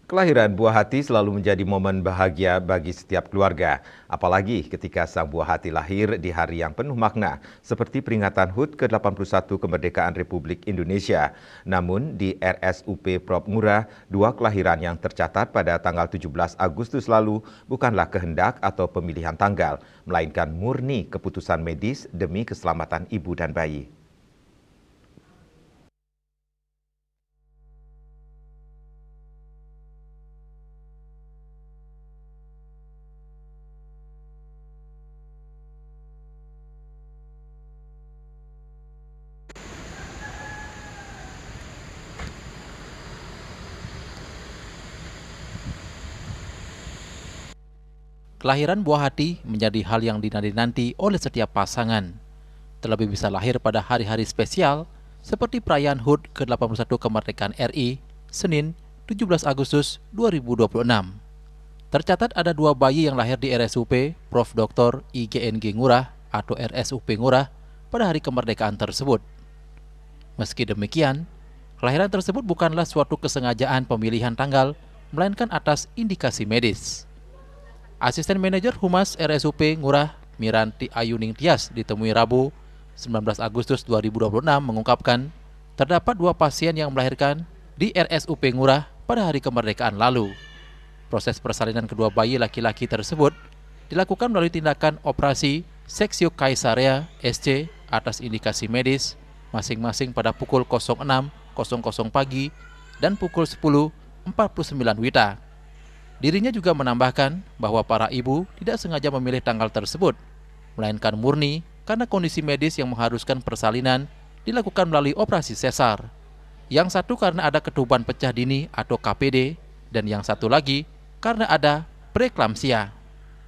Kelahiran buah hati selalu menjadi momen bahagia bagi setiap keluarga, apalagi ketika sang buah hati lahir di hari yang penuh makna, seperti peringatan HUT ke-81 Kemerdekaan Republik Indonesia. Namun, di RSUP Prof. Ngurah, dua kelahiran yang tercatat pada tanggal 17 Agustus lalu bukanlah kehendak atau pemilihan tanggal, melainkan murni keputusan medis demi keselamatan ibu dan bayi. Kelahiran buah hati menjadi hal yang dinanti-nanti oleh setiap pasangan. Terlebih bisa lahir pada hari-hari spesial seperti perayaan HUT ke-81 Kemerdekaan RI, Senin 17 Agustus 2026. Tercatat ada dua bayi yang lahir di RSUP Prof. Dr. IGNG Ngurah atau RSUP Ngurah pada hari kemerdekaan tersebut. Meski demikian, kelahiran tersebut bukanlah suatu kesengajaan pemilihan tanggal, melainkan atas indikasi medis. Asisten Manajer Humas RSUP Ngurah, Miranti Ayuning Tias, ditemui Rabu 19 Agustus 2026 mengungkapkan terdapat dua pasien yang melahirkan di RSUP Ngurah pada hari kemerdekaan lalu. Proses persalinan kedua bayi laki-laki tersebut dilakukan melalui tindakan operasi seksio kaisarea SC atas indikasi medis masing-masing pada pukul 06.00 pagi dan pukul 10.49 WITA. Dirinya juga menambahkan bahwa para ibu tidak sengaja memilih tanggal tersebut, melainkan murni karena kondisi medis yang mengharuskan persalinan dilakukan melalui operasi sesar. Yang satu karena ada ketuban pecah dini atau KPD, dan yang satu lagi karena ada preeklamsia.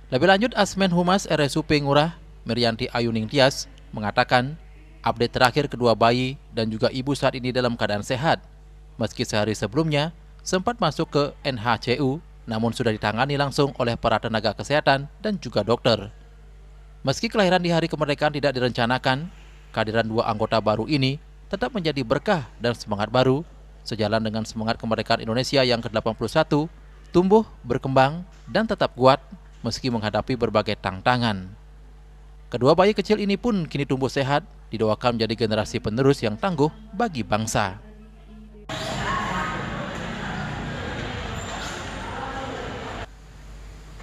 Lebih lanjut, Asmen Humas RSUP Ngurah, Merianti Ayuning Tias, mengatakan update terakhir kedua bayi dan juga ibu saat ini dalam keadaan sehat, meski sehari sebelumnya sempat masuk ke NHCU, namun sudah ditangani langsung oleh para tenaga kesehatan dan juga dokter. Meski kelahiran di hari kemerdekaan tidak direncanakan, kehadiran dua anggota baru ini tetap menjadi berkah dan semangat baru, sejalan dengan semangat kemerdekaan Indonesia yang ke-81, tumbuh, berkembang, dan tetap kuat meski menghadapi berbagai tantangan. Kedua bayi kecil ini pun kini tumbuh sehat, didoakan menjadi generasi penerus yang tangguh bagi bangsa.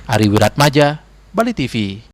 Ari Wiratmaja, Bali TV.